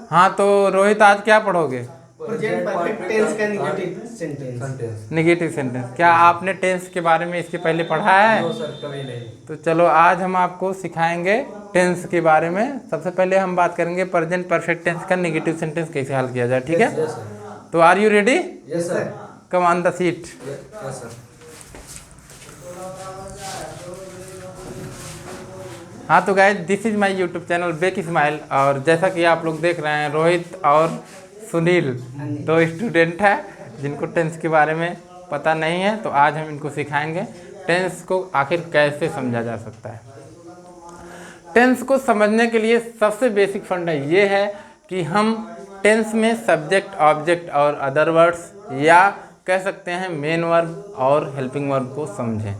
हाँ तो रोहित आज क्या पढ़ोगे? प्रेजेंट परफेक्ट टेंस का नेगेटिव सेंटेंस। Negative sentence. क्या आपने टेंस के बारे में इसके पहले पढ़ा है? नो सर, कभी नहीं। तो चलो आज हम आपको सिखाएंगे टेंस के बारे में। सबसे पहले हम बात करेंगे प्रेजेंट परफेक्ट टेंस का नेगेटिव सेंटेंस कैसे हल किया जाए, ठीक है? तो are you ready? Yes sir. Come on the seat. Yes sir. हाँ तो guys, this is my YouTube channel Bake Smile, और जैसा कि आप लोग देख रहे हैं रोहित और सुनील दो स्टूडेंट है जिनको टेंस के बारे में पता नहीं है। तो आज हम इनको सिखाएंगे टेंस को आखिर कैसे समझा जा सकता है। टेंस को समझने के लिए सबसे बेसिक फंडा ये है कि हम टेंस में सब्जेक्ट, ऑब्जेक्ट और अदर वर्ड्स, या कह सकते हैं मेन वर्ब और हेल्पिंग वर्ब को समझें।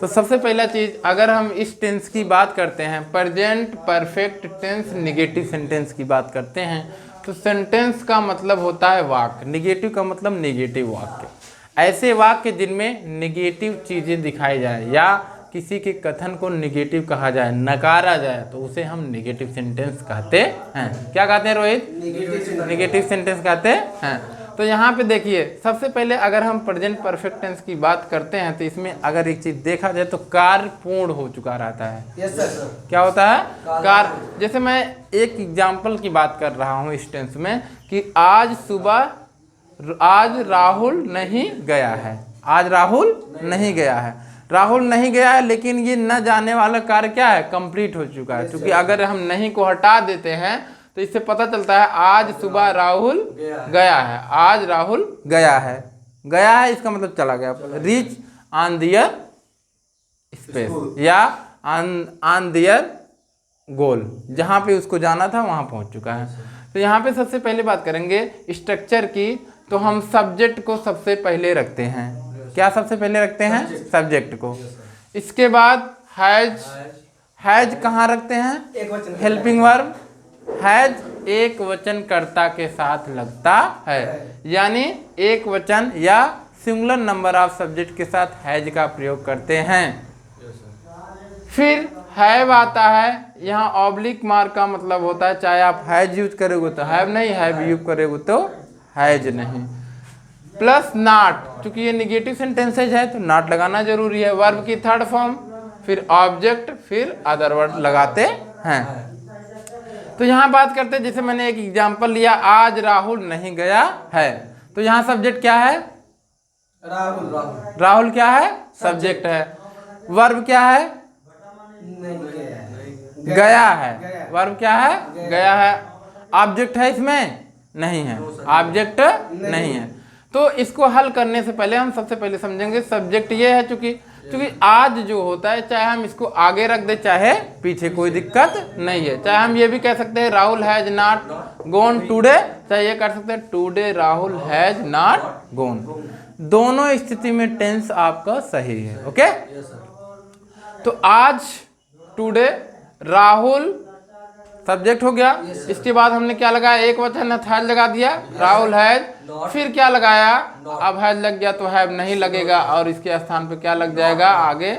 तो सबसे पहला चीज़, अगर हम इस टेंस की बात करते हैं, present perfect tense negative sentence की बात करते हैं, तो सेंटेंस का मतलब होता है वाक्य, निगेटिव का मतलब निगेटिव वाक्य। ऐसे वाक्य जिनमें निगेटिव चीज़ें दिखाई जाए या किसी के कथन को निगेटिव कहा जाए, नकारा जाए, तो उसे हम निगेटिव सेंटेंस कहते हैं। क्या कहते हैं रोहित? निगेटिव सेंटेंस कहते हैं। तो यहाँ पे देखिए, सबसे पहले अगर हम प्रेजेंट परफेक्ट टेंस की बात करते हैं तो इसमें अगर एक चीज़ देखा जाए तो कार्य पूर्ण हो चुका रहता है। Yes sir. क्या होता है? कार्य। जैसे मैं एक एग्जाम्पल की बात कर रहा हूँ इस टेंस में कि आज राहुल नहीं गया है। आज राहुल नहीं गया है। राहुल नहीं गया है, लेकिन ये न जाने वाला कार्य क्या है? कंप्लीट हो चुका है। क्योंकि अगर हम नहीं को हटा देते हैं तो इससे पता चलता है आज सुबह राहुल गया है। आज राहुल गया है। गया है इसका मतलब चला गया। रीच ऑन दियर स्पेस या ऑन दियर गोल, जहाँ पे उसको जाना था वहाँ पहुँच चुका है। तो यहाँ पे सबसे पहले बात करेंगे स्ट्रक्चर की, तो हम सब्जेक्ट को सबसे पहले रखते हैं। क्या सबसे पहले रखते हैं? सब्जेक्ट को। इसके बाद हैज कहाँ रखते हैं? Helping verb. हैज एक वचन कर्ता के साथ लगता है, यानी एक वचन या सिंगुलर नंबर ऑफ सब्जेक्ट के साथ हैज का प्रयोग करते हैं। फिर हैव आता है। यहाँ ऑब्लिक मार्क का मतलब होता है, चाहे आप हैज यूज करोगे तो हैव नहीं, हैव यूज करोगे तो हैज नहीं। प्लस नॉट, क्योंकि ये निगेटिव सेंटेंसेज है तो नॉट लगाना जरूरी है। वर्ब की थर्ड फॉर्म, फिर ऑब्जेक्ट, फिर अदर वर्ड लगाते हैं। तो यहाँ बात करते हैं, जैसे मैंने एक एग्जांपल लिया, आज राहुल नहीं गया है, तो यहाँ सब्जेक्ट क्या है? राहुल क्या है? सब्जेक्ट है। वर्ब क्या है? गया है। वर्ब क्या है? गया है। ऑब्जेक्ट है इसमें? नहीं है, ऑब्जेक्ट नहीं है। तो इसको हल करने से पहले हम सबसे पहले समझेंगे सब्जेक्ट ये है, क्योंकि आज जो होता है, चाहे हम इसको आगे रख दे चाहे पीछे, कोई दिक्कत नहीं है। चाहे हम ये भी कह सकते हैं Rahul has not gone today, चाहे ये कर सकते हैं today Rahul has not gone. दोनों स्थिति में टेंस आपका सही है। ओके, तो आज, टुडे, राहुल सब्जेक्ट हो गया। इसके बाद हमने क्या लगाया? एक वचन हैज लगा दिया, राहुल हैज। फिर क्या लगाया? अब हैज लग गया तो हैव नहीं लगेगा, और इसके स्थान पे क्या लग जाएगा? आगे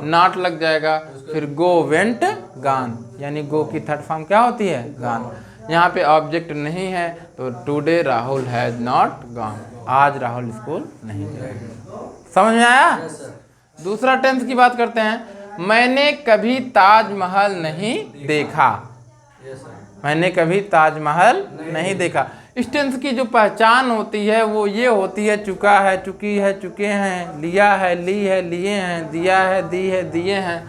नॉट लग जाएगा। फिर गो, वेंट, गान, यानी गो की थर्ड फॉर्म क्या होती है? गान। यहाँ पे ऑब्जेक्ट नहीं है तो today Rahul has not gone, आज राहुल स्कूल नहीं गया। समझ में आया? दूसरा टेंस की बात करते हैं। मैंने कभी ताजमहल नहीं देखा। मैंने कभी ताजमहल नहीं देखा। इस टेंस की जो पहचान होती है वो ये होती है, चुका है, चुकी है, चुके हैं, लिया है, ली है, लिए हैं, दिया है, दी है, दिए हैं,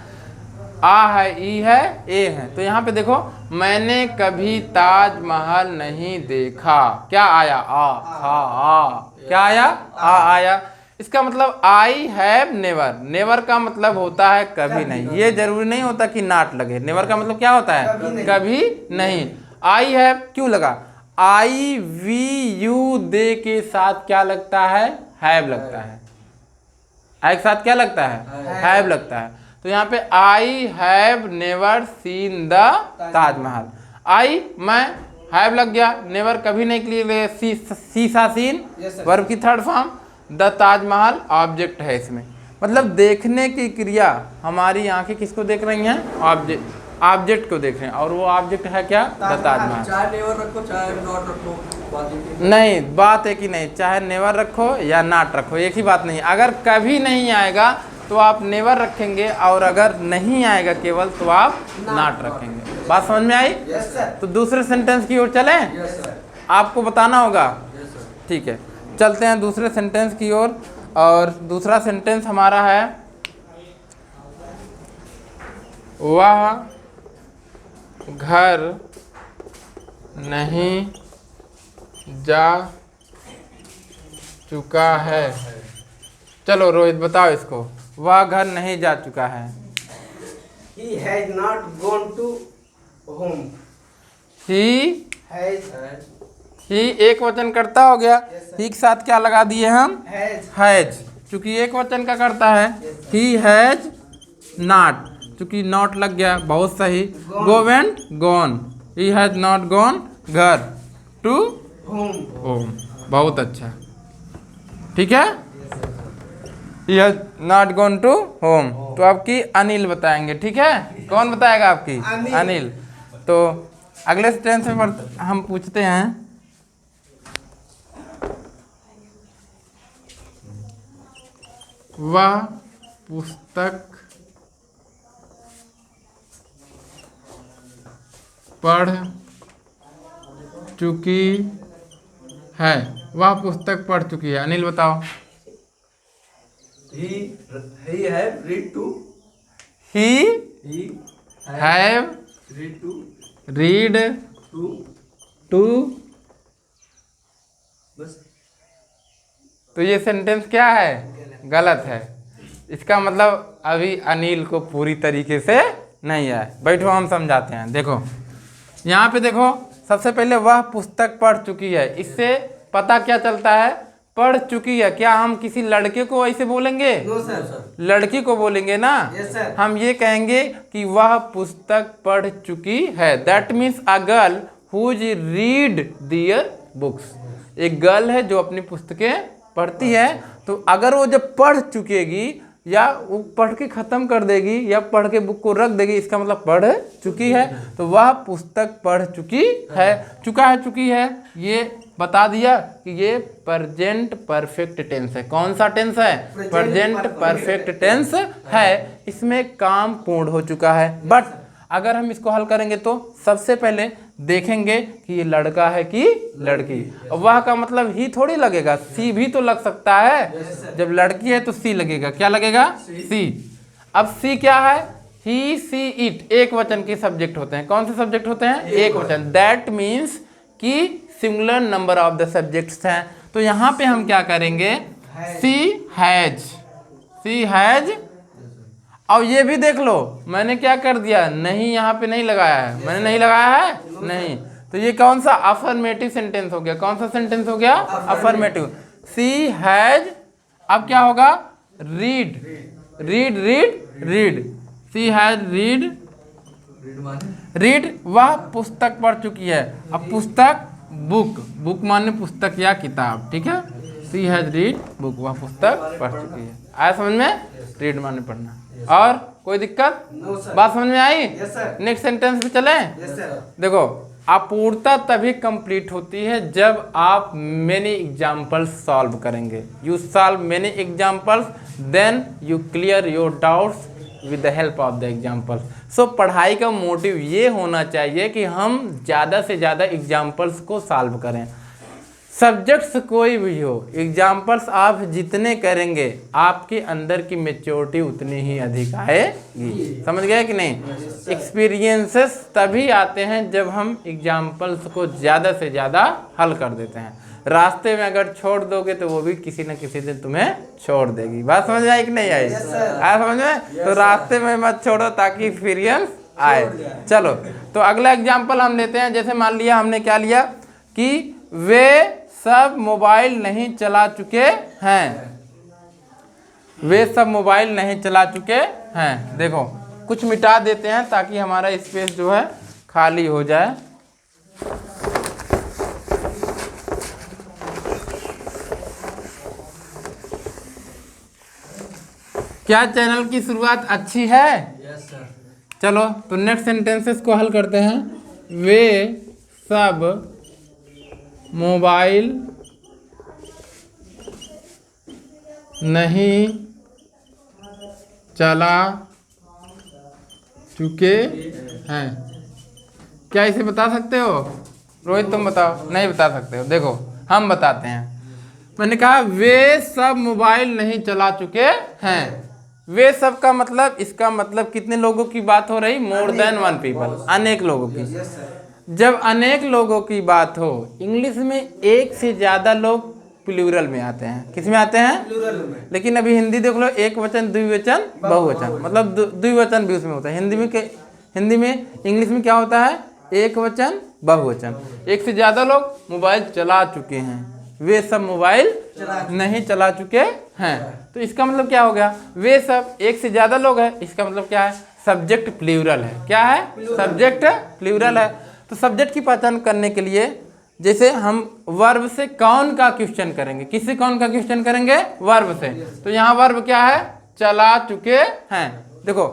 आ है, ई है, ए है। तो यहाँ पे देखो, मैंने कभी ताजमहल नहीं देखा, क्या आया? आ। क्या आया? आ आया। इसका मतलब आई हैव नेवर। नेवर का मतलब होता है कभी नहीं। ये जरूरी नहीं होता कि नॉट लगे। नेवर का मतलब क्या होता है? कभी नहीं। आई हैव क्यों लगा? आई, वी, यू, दे के साथ क्या लगता है? हैव लगता है। आई के साथ क्या लगता है? हैव लगता है। तो यहाँ पे I have never seen the Taj Mahal. आई, मैं, हैव लग गया, नेवर कभी नहीं के लिए सीसा सीन, वर्ब की third form, the Taj Mahal object है इसमें। मतलब देखने की क्रिया, हमारी आंखें किसको देख रही हैं? ऑब्जेक्ट। ऑब्जेक्ट को देख रहे हैं और वो ऑब्जेक्ट है क्या, द ताजमहल। चाहे नेवर रखो चाहे नॉट रखो, बात एक ही। नहीं, बात एक ही नहीं, चाहे नेवर रखो या नाट रखो, एक ही बात नहीं। अगर कभी नहीं आएगा तो आप नेवर रखेंगे और अगर नहीं आएगा केवल तो आप नाट रखेंगे। बात समझ में आई? Yes sir. तो दूसरे सेंटेंस की ओर चलें, यस सर, आपको बताना होगा। Yes sir. ठीक है, चलते हैं दूसरे सेंटेंस की ओर। और दूसरा सेंटेंस हमारा है वह घर नहीं जा चुका है। चलो रोहित बताओ इसको, वह घर नहीं जा चुका है। He has not gone to home. He Has एक वचन करता हो गया, Yes, sir. ही के साथ क्या लगा दिए हम, has हैज, चूंकि एक वचन का करता है। ही हैज नॉट, चूंकि नॉट लग गया, बहुत सही। Gone. Go went gone, he has not gone घर टू home. होम। बहुत अच्छा, ठीक है। He has not gone to home. तो आपकी अनिल बताएंगे, ठीक है। कौन बताएगा आपकी? अनिल। अनिल। तो अगले सेंटेंस में हम पूछते हैं वह पुस्तक पढ़ चुकी है। वह पुस्तक पढ़ चुकी है। अनिल बताओ। He have read to, he he have read to, read to, to. बस। तो ये सेंटेंस क्या है? गलत है। इसका मतलब अभी अनिल को पूरी तरीके से नहीं है। बैठो हम समझाते हैं। देखो यहाँ पे देखो, सबसे पहले वह पुस्तक पढ़ चुकी है, इससे पता क्या चलता है? पढ़ चुकी है। क्या हम किसी लड़के को ऐसे बोलेंगे? No sir. लड़की को बोलेंगे ना। Yes, sir. हम ये कहेंगे कि वह पुस्तक पढ़ चुकी है। That means a girl whose read their books. एक गर्ल है जो अपनी पुस्तकें पढ़ती है। तो अगर वो जब पढ़ चुकेगी या वो पढ़ के ख़त्म कर देगी या पढ़ के बुक को रख देगी, इसका मतलब पढ़ चुकी है। तो वह पुस्तक पढ़ चुकी है। चुका है, चुकी है, ये बता दिया कि ये प्रेजेंट परफेक्ट टेंस है। कौन सा टेंस है? प्रेजेंट परफेक्ट टेंस है। इसमें काम पूर्ण हो चुका है। बट अगर हम इसको हल करेंगे तो सबसे पहले देखेंगे कि ये लड़का है कि लड़की। वह का मतलब ही थोड़ी लगेगा, सी भी तो लग सकता है। जब लड़की है तो सी लगेगा। क्या लगेगा? सी। अब सी क्या है? ही, सी, इट एक वचन के सब्जेक्ट होते हैं। कौन से सब्जेक्ट होते हैं? एक वचन। दैट मीन्स कि singular number of the subjects हैं। तो यहाँ पे हम क्या करेंगे? सी हैज, सी हैज। और ये भी देख लो, मैंने क्या कर दिया? नहीं, यहाँ पे नहीं लगाया है। मैंने नहीं लगाया है, नहीं। तो ये कौन सा अफर्मेटिव सेंटेंस हो गया? कौन सा सेंटेंस हो गया? अफर्मेटिव। सी हैज, अब क्या होगा? Read, read, read, read. She has read, read माने रीड। वह पुस्तक पढ़ चुकी है। अब पुस्तक, बुक, बुक माने पुस्तक या किताब, ठीक है। सी हैज रीड बुक, वह पुस्तक पढ़ चुकी है। आया समझ में? रीड माने पढ़ना। और कोई दिक्कत? No sir. बात समझ में आई? Yes sir. नेक्स्ट सेंटेंस पे चलें। Yes sir. देखो, अपूर्णता तभी कंप्लीट होती है जब आप मेनी एग्जाम्पल्स सॉल्व करेंगे। You solve many examples, then you clear your doubts with the help of the examples. So पढ़ाई का मोटिव ये होना चाहिए कि हम ज़्यादा से ज़्यादा एग्जाम्पल्स को सॉल्व करें। सब्जेक्ट्स कोई भी हो, एग्जाम्पल्स आप जितने करेंगे आपके अंदर की मेच्योरिटी उतनी ही अधिक आएगी। समझ गए कि नहीं? एक्सपीरियंसेस तभी आते हैं जब हम एग्जाम्पल्स को ज़्यादा से ज़्यादा हल कर देते हैं। रास्ते में अगर छोड़ दोगे तो वो भी किसी न किसी दिन तुम्हें छोड़ देगी। बात समझ आई कि नहीं आई? आया समझ में? तो रास्ते में मत छोड़ो ताकि एक्सपीरियंस आए। चलो, तो अगला एग्जाम्पल हम लेते हैं। जैसे मान लिया, हमने क्या लिया कि वे सब मोबाइल नहीं चला चुके हैं। वे सब मोबाइल नहीं चला चुके हैं। देखो, कुछ मिटा देते हैं ताकि हमारा स्पेस जो है खाली हो जाए। क्या चैनल की शुरुआत अच्छी है? Yes sir. चलो तो नेक्स्ट सेंटेंसेस को हल करते हैं। वे सब मोबाइल नहीं चला चुके हैं। क्या इसे बता सकते हो? रोहित तुम बताओ। नहीं बता सकते हो, देखो हम बताते हैं। मैंने कहा वे सब मोबाइल नहीं चला चुके हैं। वे सब का मतलब, इसका मतलब कितने लोगों की बात हो रही? मोर देन वन पीपल, अनेक लोगों की। जब अनेक लोगों की बात हो, इंग्लिश में एक से ज्यादा लोग प्लूरल में आते हैं। किस में आते हैं? प्लूरल में। लेकिन अभी हिंदी देख लो, एक वचन, द्विवचन, बहुवचन, मतलब द्विवचन भी उसमें होता है। हिंदी में इंग्लिश में क्या होता है? एक वचन, बहुवचन। एक से ज्यादा लोग मोबाइल चला चुके हैं। वे सब मोबाइल नहीं चला चुके हैं। तो इसका मतलब क्या हो गया? वे सब एक से ज्यादा लोग हैं, इसका मतलब क्या है? सब्जेक्ट प्लूरल है। क्या है? सब्जेक्ट प्लूरल है। तो सब्जेक्ट की पहचान करने के लिए जैसे हम वर्ब से कौन का क्वेश्चन करेंगे, किससे कौन का क्वेश्चन करेंगे? वर्ब से। तो यहाँ वर्ब क्या है? चला चुके हैं। देखो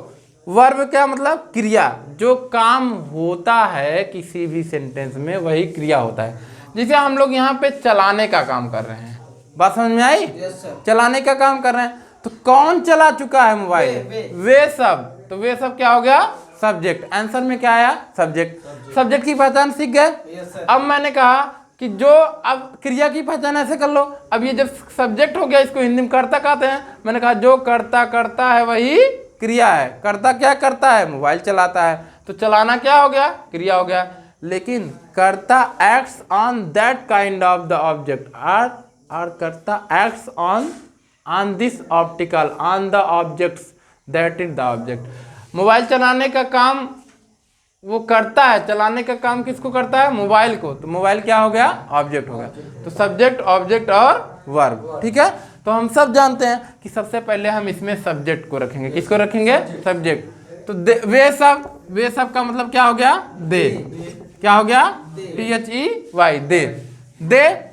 वर्ब क्या मतलब? क्रिया, जो काम होता है किसी भी सेंटेंस में वही क्रिया होता है। जैसे हम लोग यहाँ पे चलाने का काम कर रहे हैं, बात समझ में आई? चलाने का काम कर रहे हैं, तो कौन चला चुका है मोबाइल? वे सब। तो वे सब क्या हो गया? सब्जेक्ट। आंसर में क्या आया? सब्जेक्ट। सब्जेक्ट की पहचान सीख गए। अब मैंने कहा कि जो, अब क्रिया की पहचान ऐसे कर लो। अब ये जब सब्जेक्ट हो गया, इसको हिंदी में कर्ता कहते हैं। मैंने कहा जो कर्ता करता है वही क्रिया है। कर्ता क्या करता है? मोबाइल चलाता है। तो चलाना क्या हो गया? क्रिया हो गया। लेकिन कर्ता acts on that kind of the object, और कर्ता acts on this optical on the objects that is the object. Mobile चलाने का काम वो करता है। चलाने का काम किसको करता है? मोबाइल को। तो मोबाइल क्या हो गया? ऑब्जेक्ट हो गया। तो सब्जेक्ट, ऑब्जेक्ट और वर्ब। ठीक है। तो हम सब जानते हैं कि सबसे पहले हम इसमें सब्जेक्ट को रखेंगे। किसको रखेंगे? सब्जेक्ट। तो वे सब का मतलब क्या हो गया? दे। क्या हो गया? THEY, दे।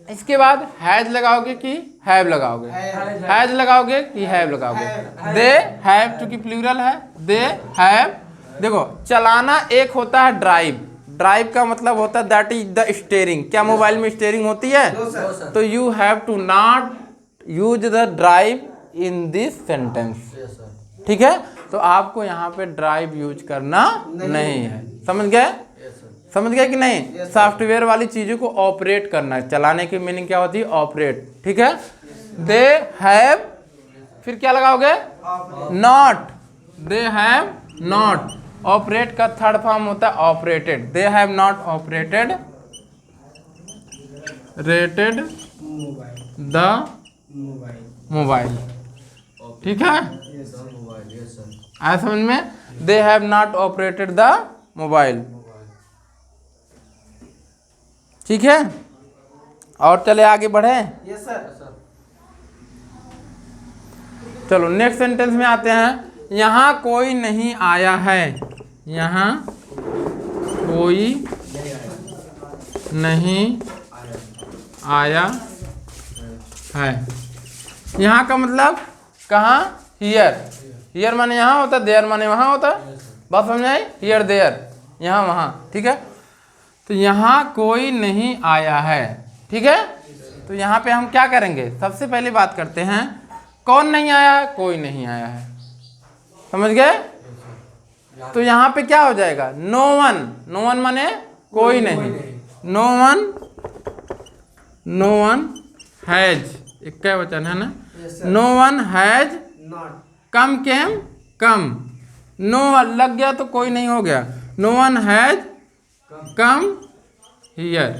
इसके बाद हैज लगाओगे कि हैव लगाओगे? हैज लगाओगे कि हैव लगाओगे? दे हैव, चूंकि प्लूरल है, दे हैव। देखो चलाना एक होता है ड्राइव। ड्राइव का मतलब होता है दैट इज द स्टीयरिंग। क्या मोबाइल में स्टीयरिंग होती है? तो you have to not use the drive in this sentence. ठीक है। तो आपको यहाँ पे ड्राइव यूज करना नहीं है। समझ गए? समझ गए कि नहीं? सॉफ्टवेयर वाली चीजों को ऑपरेट करना है। चलाने की मीनिंग क्या होती है? ऑपरेट। ठीक है। दे हैव, फिर क्या लगाओगे? Not. They have not. Operate का थर्ड फॉर्म होता है operated. They have not operated rated the mobile. ठीक है। आया समझ में? They have not operated the mobile. ठीक है। और चले आगे बढ़े। Yes sir. चलो नेक्स्ट सेंटेंस में आते हैं। यहाँ कोई नहीं आया है। यहाँ कोई नहीं आया है। यहाँ का मतलब कहाँ? हियर। हियर माने यहाँ होता है, देयर माने वहाँ होता है। बात समझ आई? हियर देयर, यहाँ वहाँ। ठीक है। तो यहाँ कोई नहीं आया है। ठीक है। तो यहाँ पे हम क्या करेंगे? सबसे पहले बात करते हैं, कौन नहीं आया है? कोई नहीं आया है। समझ गए? तो यहाँ पे क्या हो जाएगा? No one. नो वन माने कोई नहीं। नो वन हैज, एक क्या वचन है ना? No one has not come came come. No लग गया तो कोई नहीं हो गया। No one has come here.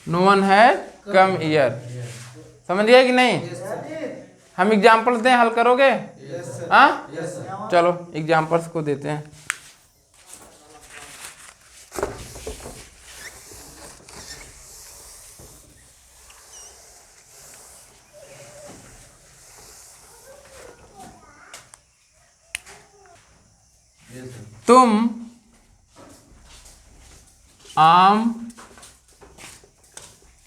No one has come here. समझ गए कि नहीं? हम एग्जाम्पल दें, हल करोगे? हाँ चलो एग्जाम्पल्स को देते हैं। तुम आम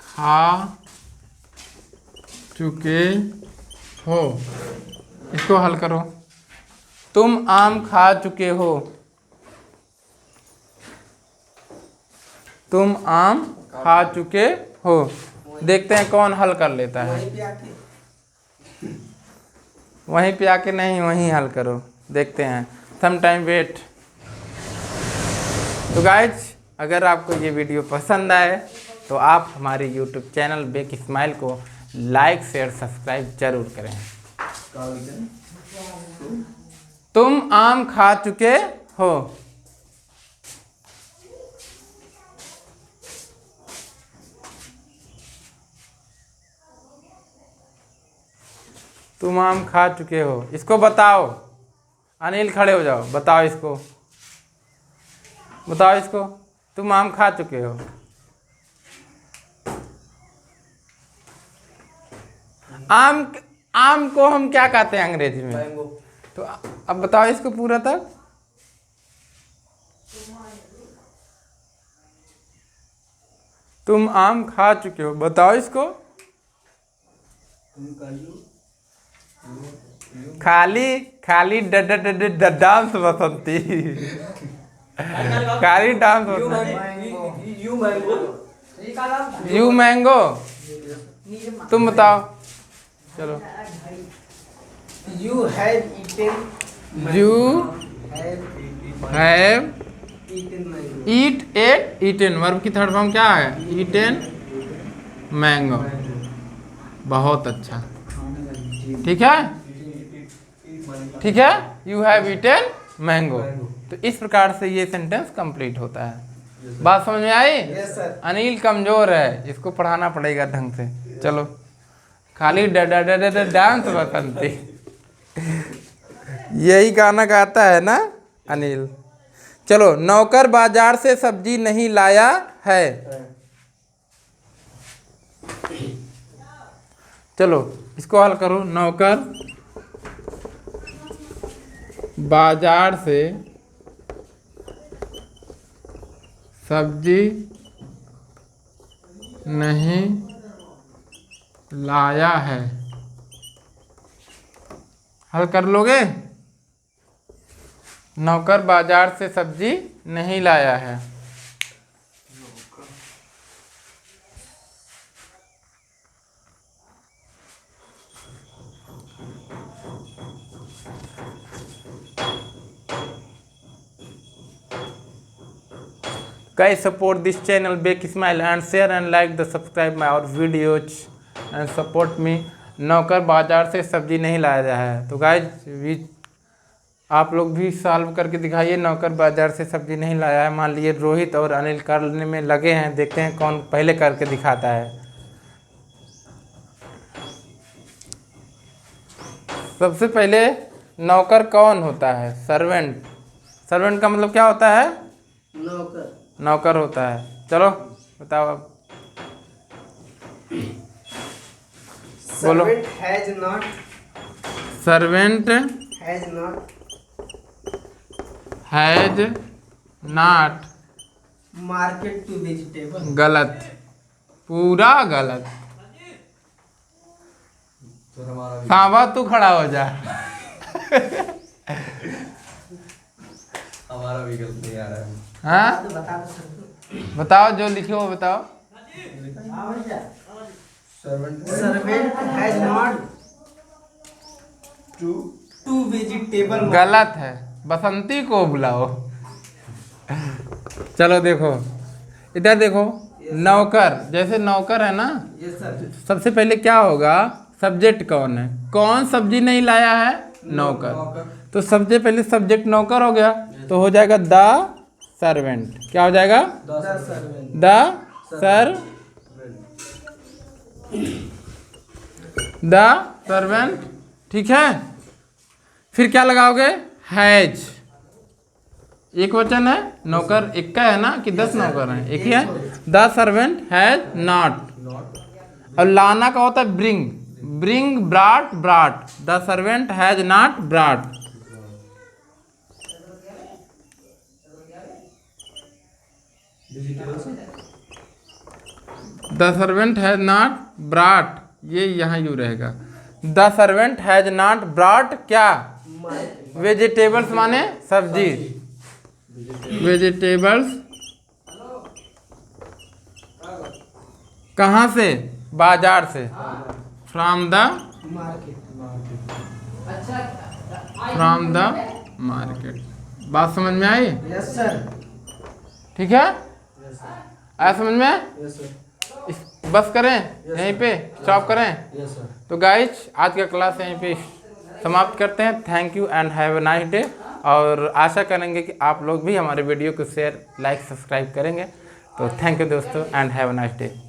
खा चुके हो। इसको हल करो। तुम आम खा चुके हो। तुम आम खा चुके हो। देखते हैं कौन हल कर लेता है। वहीं पे आके वहीं पे आके नहीं, वहीं हल करो, देखते हैं। Some time wait. तो गाइज, अगर आपको ये वीडियो पसंद आए तो आप हमारे यूट्यूब चैनल बेक स्माइल को लाइक शेयर सब्सक्राइब जरूर करें। तुम आम खा चुके हो। तुम आम खा चुके हो, इसको बताओ। अनिल खड़े हो जाओ, बताओ इसको, बताओ इसको। तुम आम खा चुके हो। आम, आम को हम क्या कहते हैं अंग्रेजी में? मैंगो। तो अब बताओ इसको पूरा तक। तुम आम खा चुके हो, बताओ इसको। खाली खाली डांस बसंती। खाली डांस बसंती। You mango. तुम बताओ, चलो। You have eaten. You Have have eaten mango. Eat ate eaten, verb की थर्ड फॉर्म क्या है? Eaten mango. बहुत अच्छा, ठीक है, ठीक है। You have eaten mango. तो इस प्रकार से ये सेंटेंस कंप्लीट होता है। बात समझ में आई? Yes sir. अनिल कमजोर है, इसको पढ़ाना पड़ेगा ढंग से। चलो, खाली डांस बसंती। यही गाना गाता है ना अनिल। चलो, नौकर बाजार से सब्जी नहीं लाया है। चलो, इसको हल करो। नौकर बाजार से सब्जी नहीं लाया है। हल कर लोगे? नौकर बाजार से सब्जी नहीं लाया है। Guys, support this channel Bake Smile and share and like the subscribe my our videos and support me। नौकर बाजार से सब्जी नहीं लाया है। तो गाइज, आप लोग भी सॉल्व करके दिखाइए। नौकर बाजार से सब्जी नहीं लाया है। मान लीजिए रोहित और अनिल करने में लगे हैं, देखते हैं कौन पहले करके दिखाता है। सबसे पहले नौकर कौन होता है? सर्वेंट। सर्वेंट का मतलब क्या होता है? नौकर। नौकर होता है। चलो बताओ अब, बोलो। Servant has not. Servant Has not. Has not. Market to vegetable. गलत, पूरा गलत। तो हमारा सांबा तू खड़ा हो जा। हमारा भी गलत नहीं आ रहा है। हाँ, बता दो सर। बताओ जो लिखे हो बताओ। Servant has not to vegetable. गलत है, बसंती को बुलाओ। चलो देखो, इधर देखो। नौकर, जैसे नौकर है ना, Yes sir. सबसे पहले क्या होगा? सब्जेक्ट कौन है? कौन सब्जी नहीं लाया है? नौकर। तो सबसे पहले सब्जेक्ट नौकर हो गया, तो हो जाएगा द सर्वेंट। क्या हो जाएगा? The servant. द सर्वेंट, ठीक है। फिर क्या लगाओगे? हैज। एक वचन है, नौकर एक का है ना कि 10 नौकर हैं? एक ही है। The servant has not. और लाना का होता है bring. Bring, brought, brought. The servant has not brought. The servant has not brought, ये यहाँ यू रहेगा। The servant has not brought क्या? वेजिटेबल्स माने सब्जी, वेजिटेबल्स कहाँ से? बाजार से, फ्रॉम द मार्केट। बात समझ में आई? Yes sir. ठीक है, यस सर। आया समझ में? Yes sir. बस करें यहीं पे, स्टॉप करें? Yes sir. तो गाइज आज का क्लास यहीं पे समाप्त करते हैं। Thank you and have a nice day. और आशा करेंगे कि आप लोग भी हमारे वीडियो को शेयर, लाइक, सब्सक्राइब करेंगे। तो थैंक यू दोस्तों and have a nice day.